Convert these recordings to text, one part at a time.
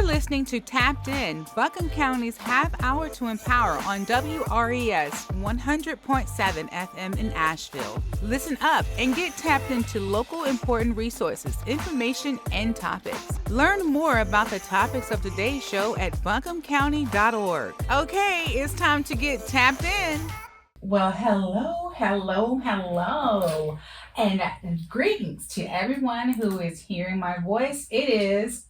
listening to Tapped In, Buncombe County's half hour to empower on WRES 100.7 FM in Asheville. Listen up and get tapped into local important resources, information, and topics. Learn more about the topics of today's show at buncombecounty.org. Okay, it's time to get tapped in. Well, hello, and greetings to everyone who is hearing my voice. It is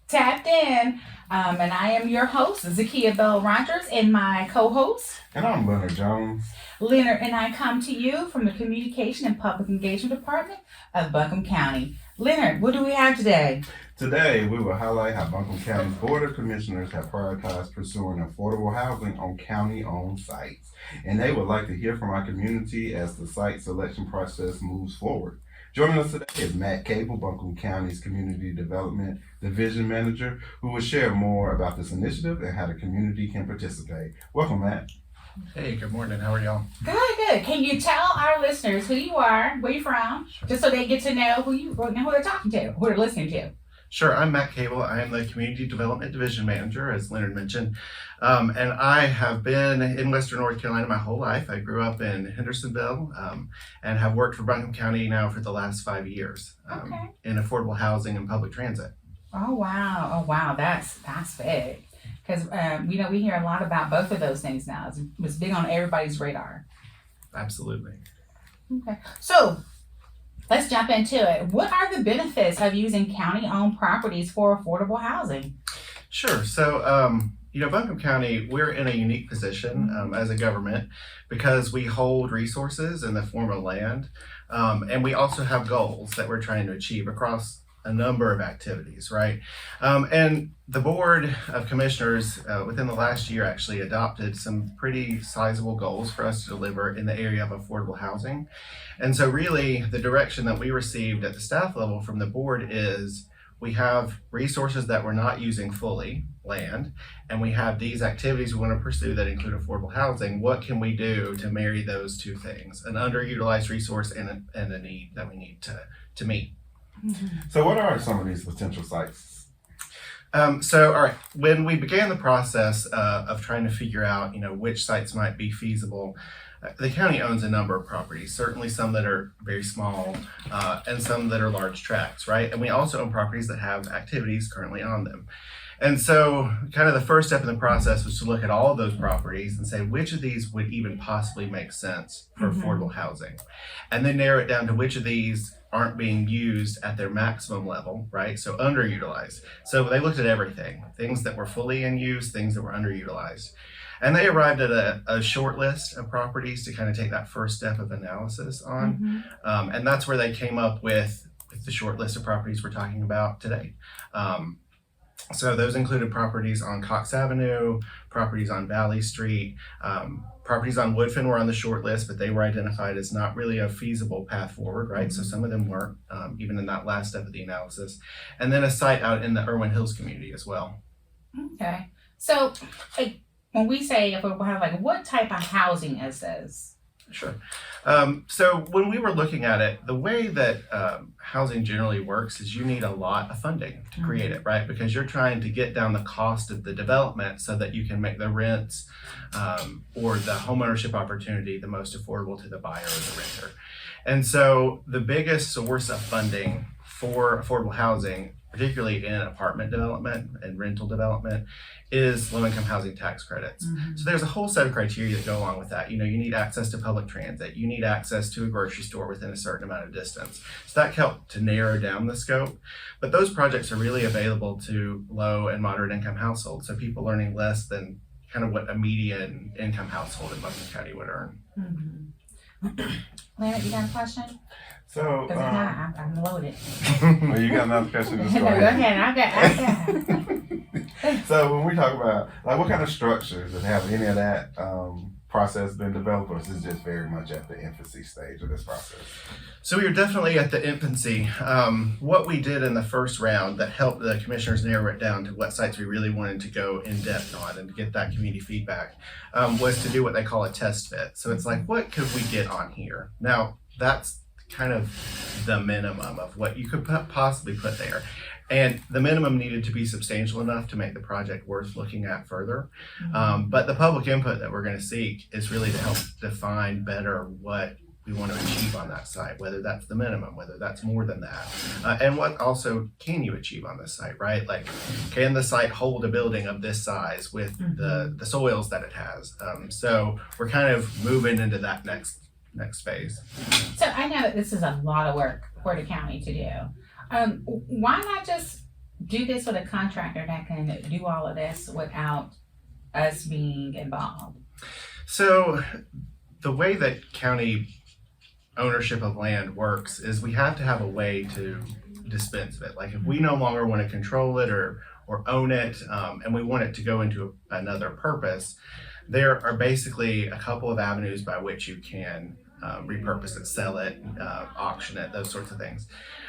Tapped In, and I am your host, Zakia Bell Rogers, and my co-host. And I'm Leonard Jones. Leonard and I come to you from the Communication and Public Engagement Department of Buncombe County. Leonard, what do we have today? Today, we will highlight how Buncombe County's Board of Commissioners have prioritized pursuing affordable housing on county-owned sites. And they would like to hear from our community as the site selection process moves forward. Joining us today is Matt Cable, Buncombe County's Community Development Division Manager, who will share more about this initiative and how the community can participate. Welcome, Matt. Hey, good morning. How are y'all? Good. Can you tell our listeners who you are, where you're from, just so they get to know who they're talking to, who they're listening to? Sure. I'm Matt Cable. I am the Community Development Division Manager, as Leonard mentioned. And I have been in Western North Carolina my whole life. I grew up in Hendersonville and have worked for Buncombe County now for the last 5 years in affordable housing and public transit. Oh, wow. That's big. Because, we hear a lot about both of those things now. It's big on everybody's radar. Absolutely. Okay. So, let's jump into it. What are the benefits of using county-owned properties for affordable housing? Sure. So, Buncombe County, we're in a unique position as a government because we hold resources in the form of land, and we also have goals that we're trying to achieve across a number of activities, right? And the Board of Commissioners within the last year actually adopted some pretty sizable goals for us to deliver in the area of affordable housing. And so really the direction that we received at the staff level from the board is we have resources that we're not using fully, land, and we have these activities we want to pursue that include affordable housing. What can we do to marry those two things? An underutilized resource and a need that we need to meet. So what are some of these potential sites? All right, when we began the process of trying to figure out, which sites might be feasible, the county owns a number of properties, certainly some that are very small and some that are large tracts, right? And we also own properties that have activities currently on them. And so kind of the first step in the process was to look at all of those properties and say which of these would even possibly make sense for affordable housing. And then narrow it down to which of these aren't being used at their maximum level, right? So underutilized. So they looked at everything, things that were fully in use, things that were underutilized. And they arrived at a short list of properties to kind of take that first step of analysis on. And that's where they came up with the short list of properties we're talking about today. So those included properties on Coxe Avenue, properties on Valley Street, properties on Woodfin were on the short list, but they were identified as not really a feasible path forward, right? So some of them weren't, even in that last step of the analysis. And then a site out in the Erwin Hills community as well. Okay. So when we say affordable housing, what type of housing is this? Sure. So when we were looking at it, the way that housing generally works is you need a lot of funding to create it, right? Because you're trying to get down the cost of the development so that you can make the rents or the homeownership opportunity the most affordable to the buyer or the renter. And so the biggest source of funding for affordable housing, particularly in apartment development and rental development, is low-income housing tax credits. So there's a whole set of criteria that go along with that. You need access to public transit. You need access to a grocery store within a certain amount of distance. So that helped to narrow down the scope. But those projects are really available to low and moderate income households. So people earning less than kind of what a median income household in Buncombe County would earn. Leonard, you got a question? So, Because if not, I'm loaded. well, you got another question? Just No, go ahead. I got. So when we talk about, what kind of structures and have any of that process been developed, or is this just very much at the infancy stage of this process? So we were definitely at the infancy. What we did in the first round that helped the commissioners narrow it down to what sites we really wanted to go in depth on and to get that community feedback was to do what they call a test fit. So it's like, what could we get on here? Now, that's kind of the minimum of what you could possibly put there. And the minimum needed to be substantial enough to make the project worth looking at further. But the public input that we're going to seek is really to help define better what we want to achieve on that site, whether that's the minimum, whether that's more than that, and what also can you achieve on this site, right? Like, can the site hold a building of this size with the soils that it has? So we're kind of moving into that next phase. So I know that this is a lot of work for the county to do. Why not just do this with a contractor that can do all of this without us being involved? So the way that county ownership of land works is we have to have a way to dispense of it. Like, if we no longer want to control it or own it, and we want it to go into another purpose, there are basically a couple of avenues by which you can repurpose it, sell it, auction it, those sorts of things.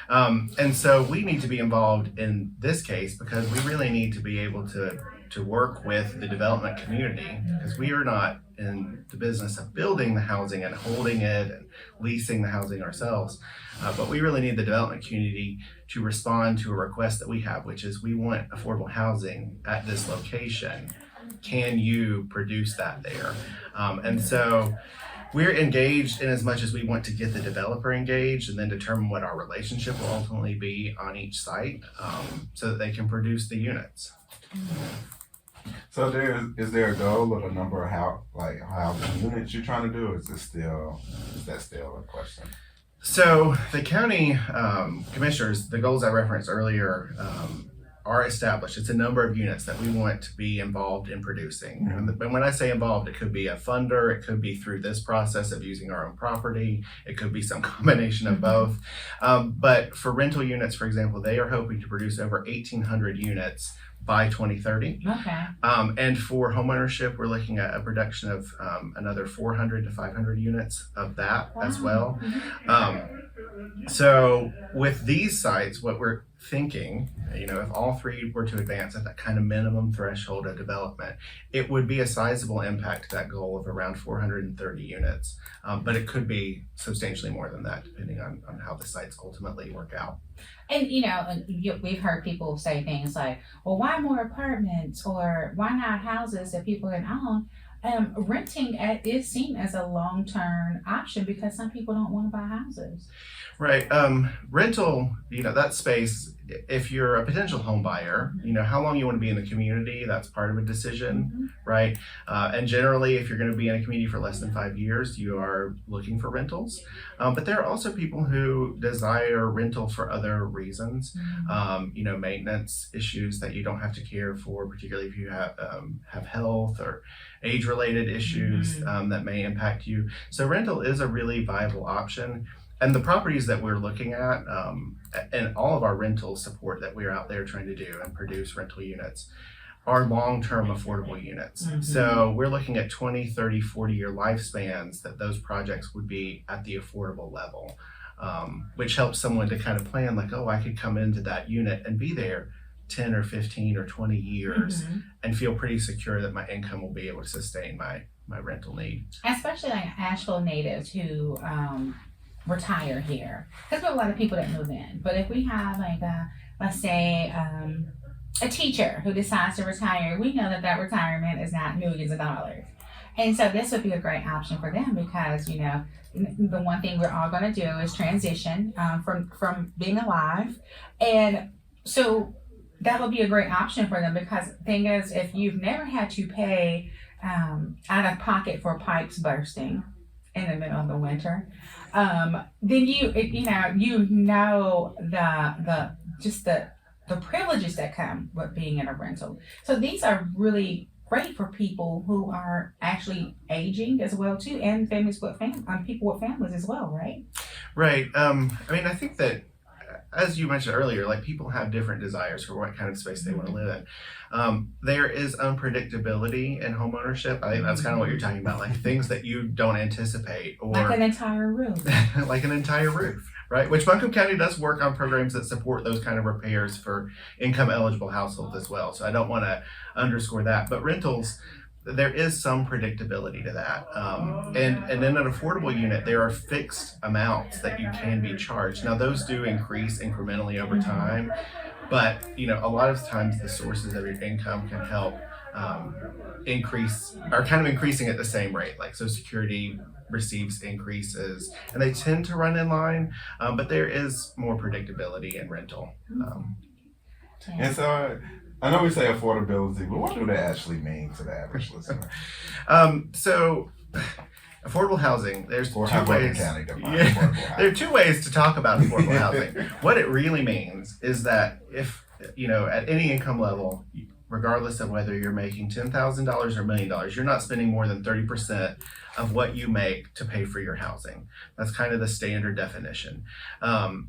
And so we need to be involved in this case because we really need to be able to work with the development community, because we are not in the business of building the housing and holding it and leasing the housing ourselves. But we really need the development community to respond to a request that we have, which is we want affordable housing at this location. Can you produce that there? And so we're engaged in as much as we want to get the developer engaged and then determine what our relationship will ultimately be on each site, so that they can produce the units. So is there a goal or a number of how many units you're trying to do? Or is that still a question? So the county commissioners, the goals I referenced earlier, are established. It's a number of units that we want to be involved in producing. And when I say involved, it could be a funder, it could be through this process of using our own property, it could be some combination of both. But for rental units, for example, they are hoping to produce over 1,800 units by 2030. Okay. And for homeownership, we're looking at a production of another 400 to 500 units of that as well. So with these sites, what we're thinking, if all three were to advance at that kind of minimum threshold of development, it would be a sizable impact to that goal of around 430 units. But it could be substantially more than that, depending on how the sites ultimately work out. And we've heard people say things like, well, why more apartments, or why not houses that people can own? Renting is seen as a long-term option because some people don't want to buy houses. Right. Rental, that space, if you're a potential home buyer, how long you want to be in the community, that's part of a decision, right? And generally, if you're going to be in a community for less than 5 years, you are looking for rentals. But there are also people who desire rental for other reasons, maintenance issues that you don't have to care for, particularly if you have health or age-related issues that may impact you. So rental is a really viable option. And the properties that we're looking at, and all of our rental support that we're out there trying to do and produce rental units, are long-term affordable units. So we're looking at 20, 30, 40-year lifespans that those projects would be at the affordable level, which helps someone to kind of plan like, I could come into that unit and be there 10 or 15 or 20 years and feel pretty secure that my income will be able to sustain my rental need. Especially like Asheville natives who retire here, because we have a lot of people that move in. But if we have let's say a teacher who decides to retire, we know that retirement is not millions of dollars, and so this would be a great option for them because the one thing we're all going to do is transition from being alive, and so that would be a great option for them. Because the thing is, if you've never had to pay out of pocket for pipes bursting in the middle of the winter, then you know the privileges that come with being in a rental. So these are really great for people who are actually aging as well too, and families with people with families as well, right? Right. I think that, as you mentioned earlier, like, people have different desires for what kind of space they want to live in. There is unpredictability in homeownership. I think that's kind of what you're talking about, like things that you don't anticipate, or like an entire roof. like an entire roof, right? Which Buncombe County does work on programs that support those kind of repairs for income eligible households as well. So I don't want to underscore that. But rentals, there is some predictability to that. And in an affordable unit, there are fixed amounts that you can be charged. Now, those do increase incrementally over time, but a lot of times the sources of your income can help increase, or kind of increasing at the same rate. Like Social Security receives increases, and they tend to run in line, but there is more predictability in rental. And so I know we say affordability, but what do they actually mean to the average listener? So affordable housing, there's Or two how Buncombe ways. County defines Yeah, affordable housing. there are two ways to talk about affordable housing. What it really means is that if, at any income level, regardless of whether you're making $10,000 or $1 million, you're not spending more than 30% of what you make to pay for your housing. That's kind of the standard definition.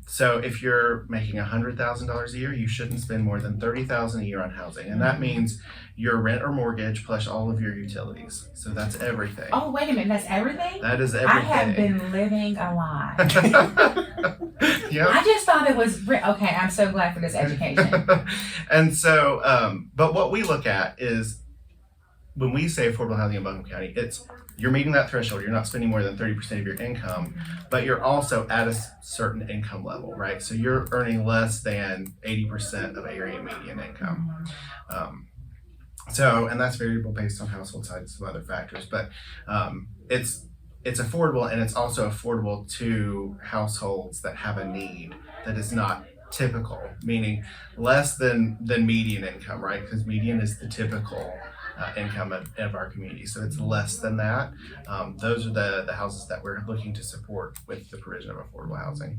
So if you're making $100,000 a year, you shouldn't spend more than $30,000 a year on housing, and that means your rent or mortgage plus all of your utilities. So that's everything. Oh, wait a minute, that's everything? That is everything. I have been living a lie. Yep. I just thought it was, okay, I'm so glad for this education. And so, but what we look at is when we say affordable housing in Buncombe County, it's you're meeting that threshold. You're not spending more than 30% of your income, but you're also at a certain income level, right? So you're earning less than 80% of area median income. And that's variable based on household size and some other factors, but it's affordable, and it's also affordable to households that have a need that is not typical, meaning less than median income, right? Because median is the typical income of our community. So it's less than that. Those are the houses that we're looking to support with the provision of affordable housing.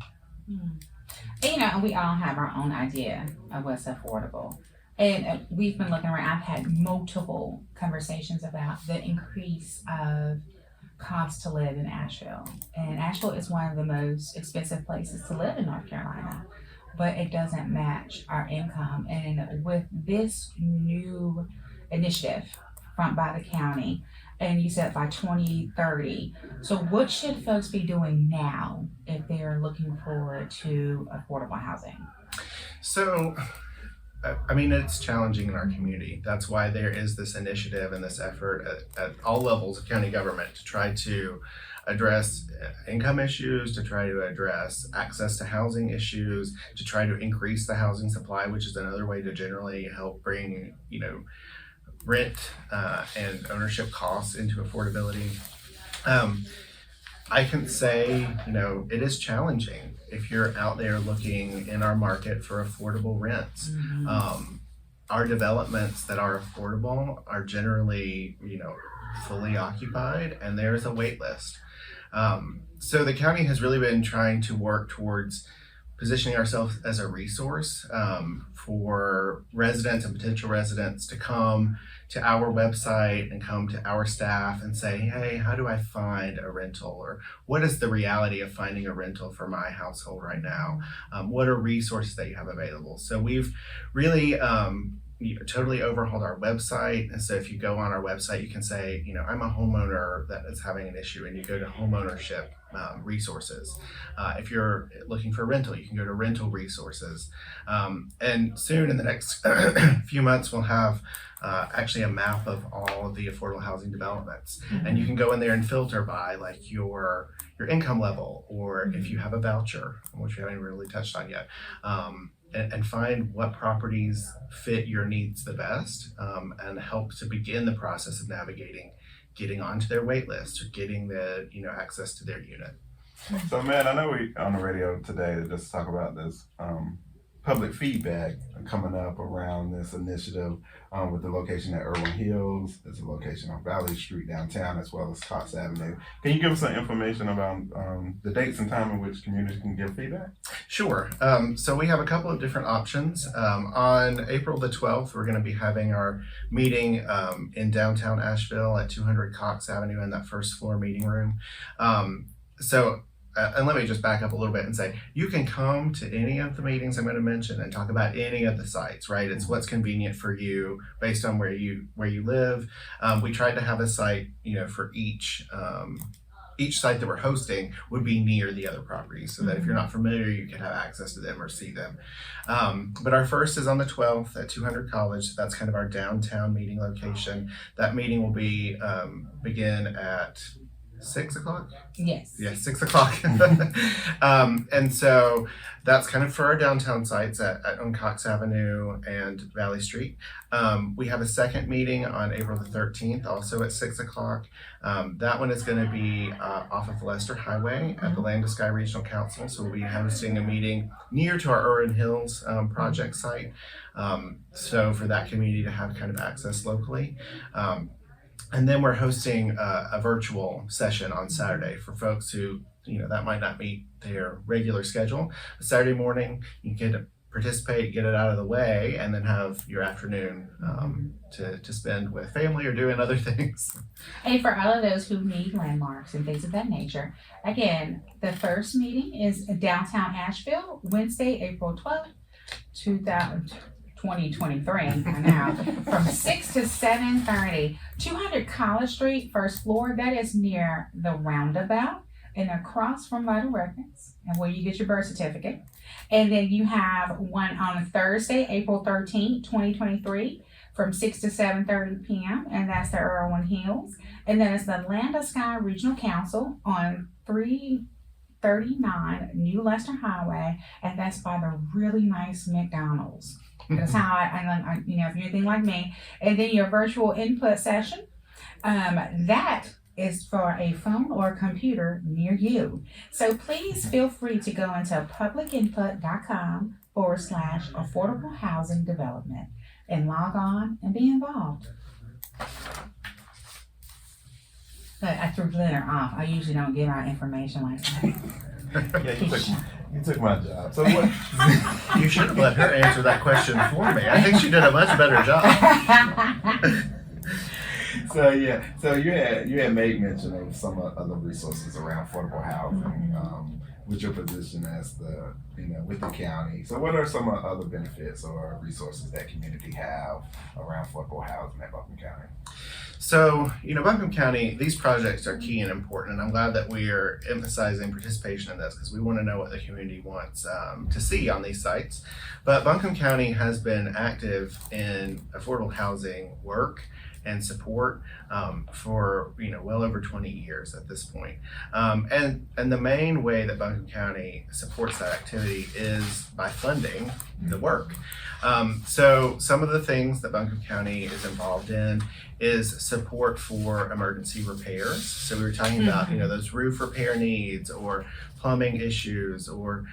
And we all have our own idea of what's affordable. And we've been looking around. I've had multiple conversations about the increase of cost to live in Asheville. And Asheville is one of the most expensive places to live in North Carolina, but it doesn't match our income. And with this new initiative by the county, and you said by 2030, so what should folks be doing now if they're looking forward to affordable housing? So, it's challenging in our community. That's why there is this initiative and this effort at all levels of county government to try to address income issues, to try to address access to housing issues, to try to increase the housing supply, which is another way to generally help bring, rent and ownership costs into affordability. I can say, it is challenging if you're out there looking in our market for affordable rents. Our developments that are affordable are generally, fully occupied, and there's a wait list. So the county has really been trying to work towards positioning ourselves as a resource for residents and potential residents to come to our website and come to our staff and say, hey, how do I find a rental? Or what is the reality of finding a rental for my household right now? What are resources that you have available? So we've really totally overhauled our website. And so if you go on our website, you can say, I'm a homeowner that is having an issue, and you go to homeownership resources. If you're looking for a rental, you can go to rental resources. And soon in the next few months, we'll have actually a map of all of the affordable housing developments. And you can go in there and filter by like your income level, or if you have a voucher, which we haven't really touched on yet. And find what properties fit your needs the best, and help to begin the process of navigating getting onto their wait list or getting the access to their unit. So, man, I know we on the radio today to just talk about this public feedback coming up around this initiative with the location at Erwin Hills. It's a location on Valley Street downtown, as well as Coxe Avenue. Can you give us some information about the dates and time in which communities can give feedback? Sure. So we have a couple of different options. On April the 12th, we're going to be having our meeting in downtown Asheville at 200 Coxe Avenue in that first floor meeting room. And let me just back up a little bit and say, you can come to any of the meetings I'm going to mention and talk about any of the sites, right? It's what's convenient for you based on where you live. We tried to have a site, for each each site that we're hosting would be near the other properties, so that if you're not familiar, you can have access to them or see them. But our first is on the 12th at 200 College. That's kind of our downtown meeting location. That meeting will be begin at 6 o'clock. Yes. Yeah, 6 o'clock. And so that's kind of for our downtown sites on Coxe Avenue and Valley Street. We have a second meeting on April the 13th, also at 6 o'clock. That one is going to be off of Leicester Highway at the Land to Sky Regional Council. So we'll be hosting a meeting near to our Erwin Hills project site. So for that community to have kind of access locally. And then we're hosting a virtual session on Saturday for folks who, that might not meet their regular schedule. Saturday morning, you can get to participate, get it out of the way, and then have your afternoon to spend with family or doing other things. And for all of those who need landmarks and things of that nature, again, the first meeting is downtown Asheville, Wednesday, April 12th, 2023 now, from 6 to 7:30, 200 College Street, first floor. That is near the roundabout and across from Vital Records and where you get your birth certificate. And then you have one on Thursday, April 13th, 2023, from 6 to 7:30 p.m. and that's the Erwin Hills. And then it's the Land of Sky Regional Council on 339 New Leicester Highway, and that's by the really nice McDonald's. That's how I, if you're anything like me. And then your virtual input session, that is for a phone or computer near you. So please feel free to go into publicinput.com/affordable housing development and log on and be involved. But I threw Glenn off. I usually don't give out information like that. Yeah, you took my job. So what? You should have let her answer that question for me. I think she did a much better job. So you had made mention of some other resources around affordable housing, with your position as with the county. So what are some other benefits or resources that community have around affordable housing at Buncombe County? So, Buncombe County, these projects are key and important, and I'm glad that we are emphasizing participation in this because we want to know what the community wants to see on these sites. But Buncombe County has been active in affordable housing work and support for well over 20 years at this point. And the main way that Buncombe County supports that activity is by funding the work. So some of the things that Buncombe County is involved in is support for emergency repairs. So we were talking about those roof repair needs or plumbing issues or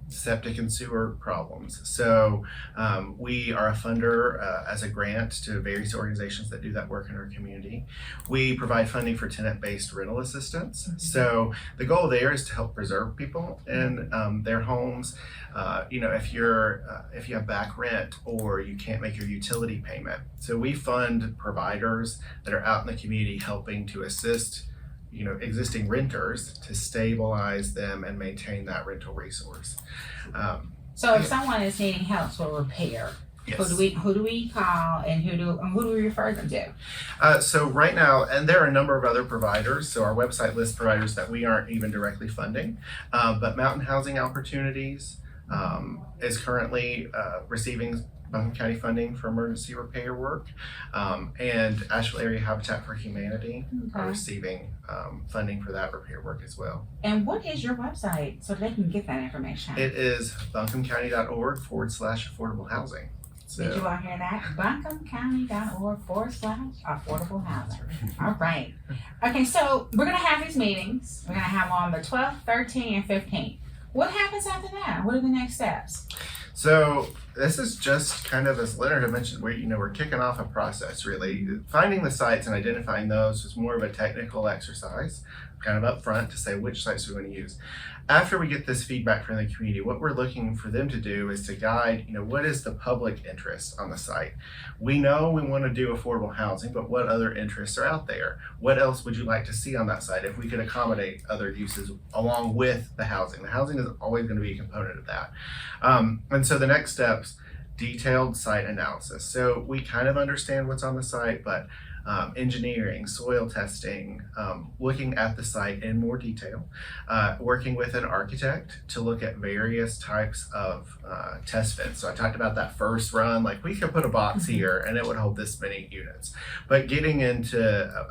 septic and sewer problems. So we are a funder as a grant to various organizations that do that work in our community. We provide funding for tenant-based rental assistance. So the goal there is to help preserve people in their homes. If you have back rent or you can't make your utility payment. So we fund providers that are out in the community helping to assist existing renters to stabilize them and maintain that rental resource. So if someone is needing help for repair, yes. who do we call and who do we refer them to? So right now, and there are a number of other providers. So our website lists providers that we aren't even directly funding, but Mountain Housing Opportunities is currently receiving Buncombe County funding for emergency repair work, and Asheville Area Habitat for Humanity are receiving funding for that repair work as well. And what is your website so they can get that information? It is buncombecounty.org/affordable housing. So, did you all hear that? buncombecounty.org/affordable housing. All right. Okay, so we're going to have these meetings. We're going to have on the 12th, 13th, and 15th. What happens after that? What are the next steps? So this is just kind of, as Leonard had mentioned, we're kicking off a process really. Finding the sites and identifying those is more of a technical exercise, kind of up front to say which sites we want to use. After we get this feedback from the community, what we're looking for them to do is to guide, what is the public interest on the site? We know we want to do affordable housing, but what other interests are out there? What else would you like to see on that site if we could accommodate other uses along with the housing? The housing is always going to be a component of that. And so the next steps, detailed site analysis. So we kind of understand what's on the site, but engineering, soil testing, looking at the site in more detail, working with an architect to look at various types of test fits. So I talked about that first run, like we could put a box here and it would hold this many units, but getting into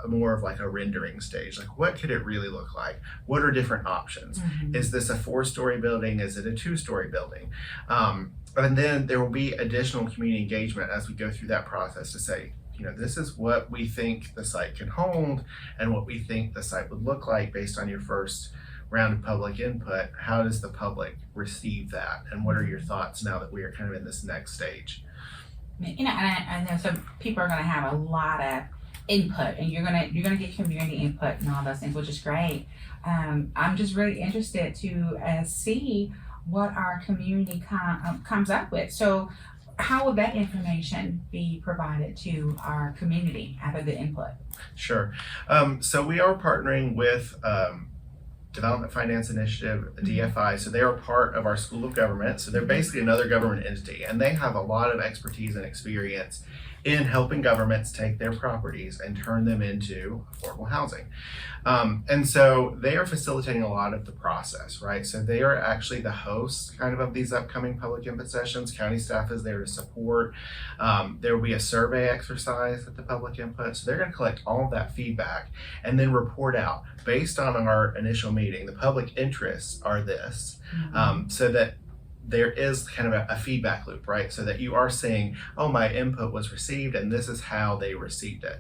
a more of like a rendering stage, like what could it really look like? What are different options? Is this a 4-story building? Is it a 2-story building? And then there will be additional community engagement as we go through that process to say, this is what we think the site can hold and what we think the site would look like based on your first round of public input. How does the public receive that? And what are your thoughts now that we are kind of in this next stage? And I know some people are going to have a lot of input, and you're gonna get community input and all those things, which is great. I'm just really interested to see what our community comes up with. So how will that information be provided to our community after the input? Sure. So we are partnering with Development Finance Initiative, DFI. So they are part of our School of Government. So they're basically another government entity, and they have a lot of expertise and experience in helping governments take their properties and turn them into affordable housing. And so they are facilitating a lot of the process, right? So they are actually the hosts kind of these upcoming public input sessions. County staff is there to support. There will be a survey exercise at the public input. So they're going to collect all of that feedback and then report out based on our initial meeting. The public interests are this, so that there is kind of a feedback loop, right? So that you are saying, oh, my input was received and this is how they received it.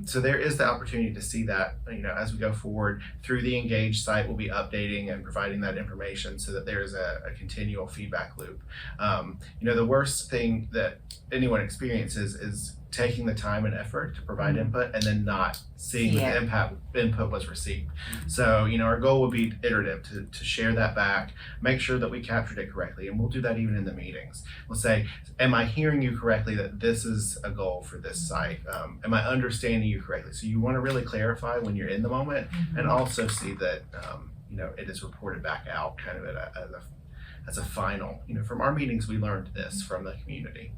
So there is the opportunity to see that, as we go forward through the Engage site, we'll be updating and providing that information so that there's a continual feedback loop. The worst thing that anyone experiences is taking the time and effort to provide input and then not seeing the input was received. So, our goal would be iterative to share that back, make sure that we captured it correctly. And we'll do that even in the meetings. We'll say, am I hearing you correctly that this is a goal for this site? Am I understanding you correctly? So you want to really clarify when you're in the moment and also see that, it is reported back out kind of as a final, from our meetings, we learned this from the community.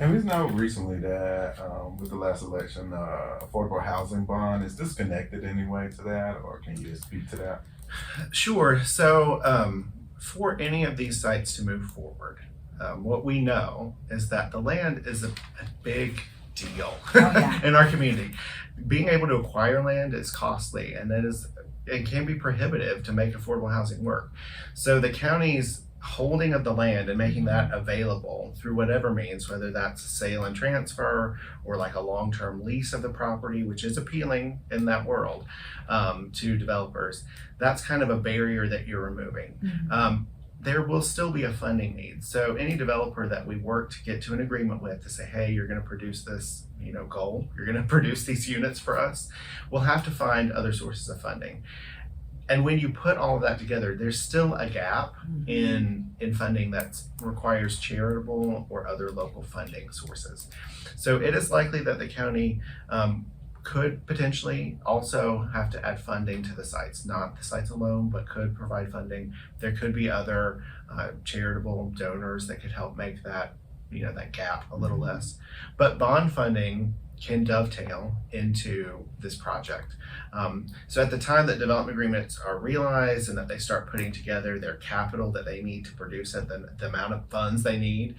And we know recently that with the last election, affordable housing bond is this connected anyway to that, or can you speak to that? Sure. So for any of these sites to move forward, what we know is that the land is a big deal in our community. Being able to acquire land is costly, and it can be prohibitive to make affordable housing work. So the county's holding of the land and making that available through whatever means, whether that's a sale and transfer or like a long-term lease of the property, which is appealing in that world to developers, that's kind of a barrier that you're removing. There will still be a funding need. So any developer that we work to get to an agreement with to say, hey, you're going to produce this goal, you're going to produce these units for us, we'll have to find other sources of funding. And when you put all of that together, there's still a gap in funding that requires charitable or other local funding sources. So it is likely that the county could potentially also have to add funding to the sites, not the sites alone, but could provide funding. There could be other charitable donors that could help make that, that gap a little less. But bond funding can dovetail into this project. So at the time that development agreements are realized and that they start putting together their capital that they need to produce at the amount of funds they need,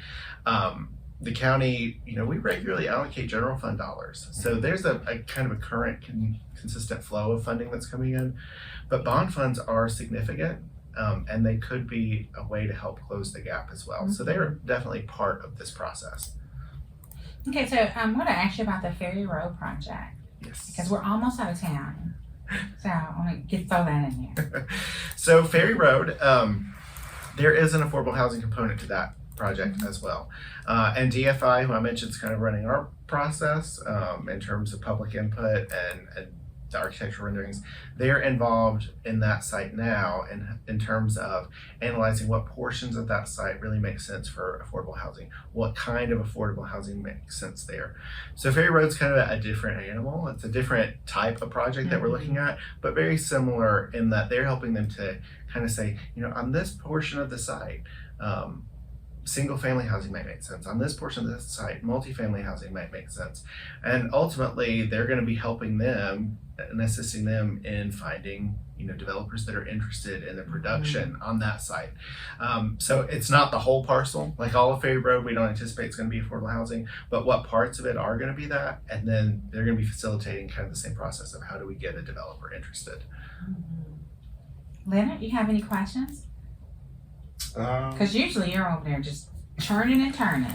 the county, we regularly allocate general fund dollars. So there's a kind of a current consistent flow of funding that's coming in, but bond funds are significant. And they could be a way to help close the gap as well. So they're definitely part of this process. Okay, so I'm going to ask you about the Ferry Road project. Yes. Because we're almost out of town. So I want to throw that in there. So Ferry Road, there is an affordable housing component to that project as well. And DFI, who I mentioned, is kind of running our process in terms of public input and the architectural renderings. They're involved in that site now in terms of analyzing what portions of that site really make sense for affordable housing, what kind of affordable housing makes sense there. So Ferry Road's kind of a different animal. It's a different type of project that we're looking at, but very similar in that they're helping them to kind of say, on this portion of the site, single family housing might make sense. On this portion of the site, multifamily housing might make sense. And ultimately, they're going to be helping them and assisting them in finding, developers that are interested in the production on that site. So it's not the whole parcel, like all of Ferry Road, we don't anticipate it's going to be affordable housing, but what parts of it are going to be that, and then they're going to be facilitating kind of the same process of how do we get a developer interested. Leonard, you have any questions? Because usually you're over there just churning and turning.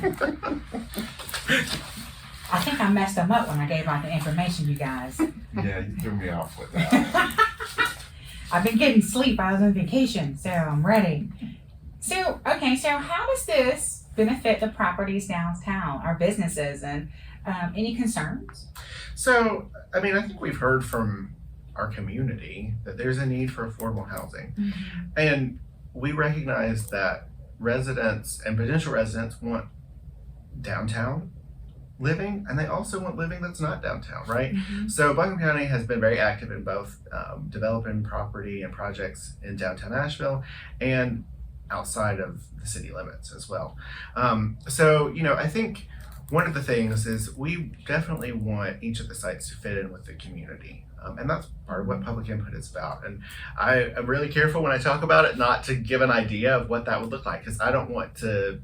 I think I messed them up when I gave out the information, you guys. Yeah, you threw me off with that. I've been getting sleep. I was on vacation, so I'm ready. So how does this benefit the properties downtown, our businesses, and any concerns? So, I think we've heard from our community that there's a need for affordable housing. And we recognize that residents and potential residents want downtown living, and they also want living that's not downtown, right? So Buncombe County has been very active in both developing property and projects in downtown Asheville and outside of the city limits as well. So I think one of the things is we definitely want each of the sites to fit in with the community. And that's part of what public input is about. And I'm really careful when I talk about it not to give an idea of what that would look like, because I don't want to,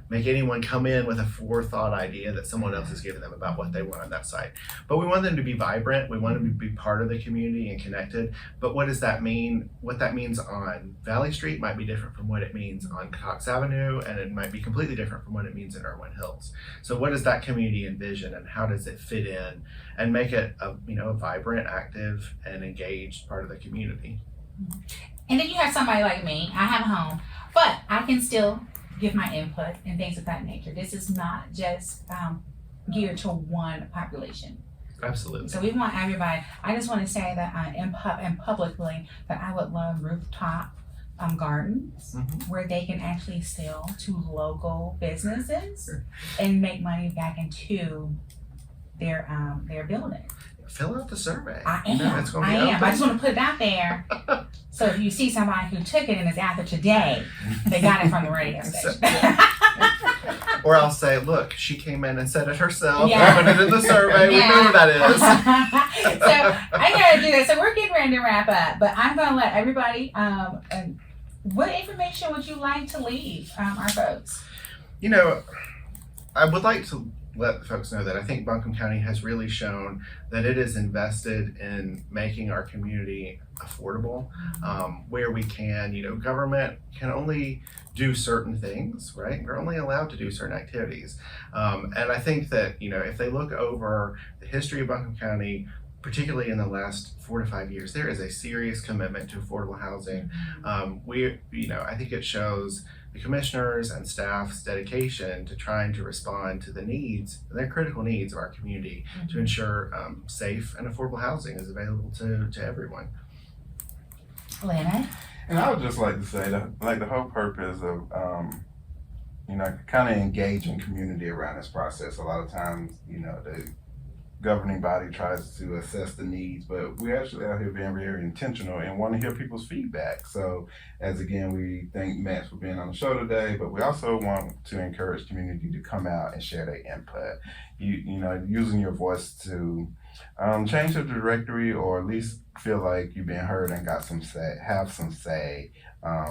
make anyone come in with a forethought idea that someone else has given them about what they want on that site. But we want them to be vibrant. We want them to be part of the community and connected. But what does that mean? What that means on Valley Street might be different from what it means on Coxe Avenue, and it might be completely different from what it means in Erwin Hills. So what does that community envision, and how does it fit in and make it a vibrant, active, and engaged part of the community? And then you have somebody like me. I have a home, but I can still give my input and things of that nature. This is not just geared to one population. Absolutely. So we want everybody. I just want to say that and publicly that I would love rooftop gardens where they can actually sell to local businesses and make money back into their building. Fill out the survey. I am. It's gonna be I open. just want to put it out there. So if you see somebody who took it and is out there today, they got it from the radio station. Or I'll say, look, she came in and said it herself. Yeah. Put it in the survey. We know who that is. So I gotta do that. So we're getting ready to wrap up, but I'm gonna let everybody. What information would you like to leave our folks? I would like to let the folks know that I think Buncombe County has really shown that it is invested in making our community affordable, where we can. Government can only do certain things, right? We're only allowed to do certain activities. And I think that, if they look over the history of Buncombe County, particularly in the last 4 to 5 years, there is a serious commitment to affordable housing. I think it shows the commissioners and staff's dedication to trying to respond to the needs, the critical needs of our community to ensure safe and affordable housing is available to everyone. Leonard? And I would just like to say that, the whole purpose of, kind of engaging community around this process. A lot of times, the governing body tries to assess the needs, but we're actually out here being very intentional and want to hear people's feedback. So, as again, we thank Max for being on the show today, but we also want to encourage community to come out and share their input. Using your voice to change the directory, or at least feel like you're being heard and got some say, have some say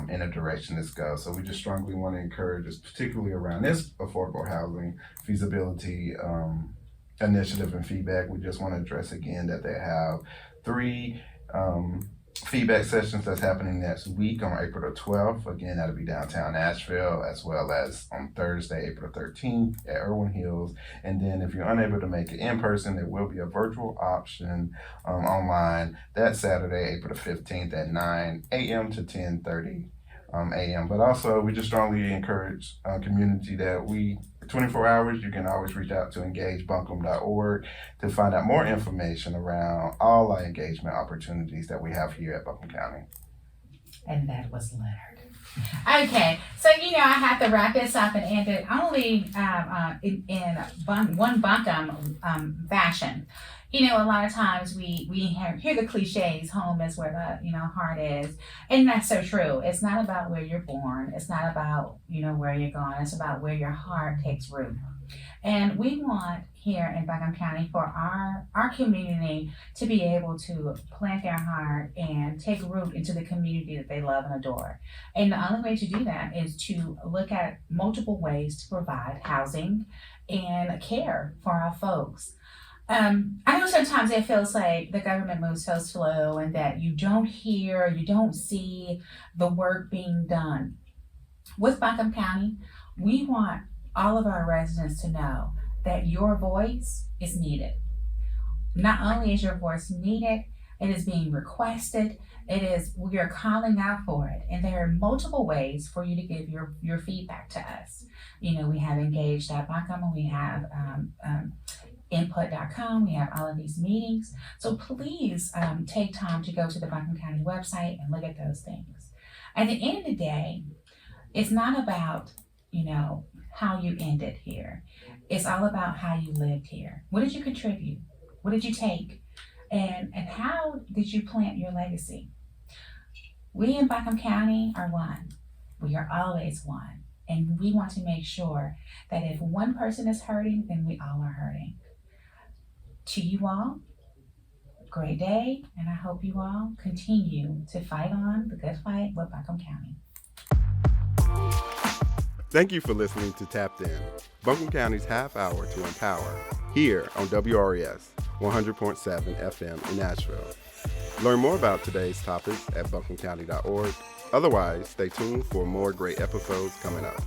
in a direction this goes. So we just strongly want to encourage us, particularly around this affordable housing feasibility initiative and feedback. We just want to address again that they have 3 feedback sessions that's happening next week on April the 12th. Again, that'll be downtown Asheville, as well as on Thursday, April the 13th at Erwin Hills. And then if you're unable to make it in person, there will be a virtual option online that Saturday, April the 15th at 9 a.m. to 10:30 a.m. But also, we just strongly encourage community that 24 hours, you can always reach out to engagebuncombe.org to find out more information around all our engagement opportunities that we have here at Buncombe County. And that was Leonard. Okay, so I have to wrap this up and end it only one Buncombe fashion. A lot of times we hear the cliches, home is where the heart is, and that's so true. It's not about where you're born. It's not about where you're going. It's about where your heart takes root. And we want here in Buncombe County for our community to be able to plant their heart and take root into the community that they love and adore. And the only way to do that is to look at multiple ways to provide housing and care for our folks. I know sometimes it feels like the government moves so slow and that you don't see the work being done. With Buncombe County, we want all of our residents to know that your voice is needed. Not only is your voice needed, it is being requested. We are calling out for it. And there are multiple ways for you to give your feedback to us. We have engaged.buncombe, we have input.com, we have all of these meetings. So please take time to go to the Buncombe County website and look at those things. At the end of the day, it's not about, how you ended here. It's all about how you lived here. What did you contribute? What did you take? And how did you plant your legacy? We in Buncombe County are one. We are always one. And we want to make sure that if one person is hurting, then we all are hurting. To you all, great day, and I hope you all continue to fight on the good fight with Buncombe County. Thank you for listening to Tapped In, Buncombe County's half hour to empower, here on WRES 100.7 FM in Nashville. Learn more about today's topics at buncombecounty.org. Otherwise, stay tuned for more great episodes coming up.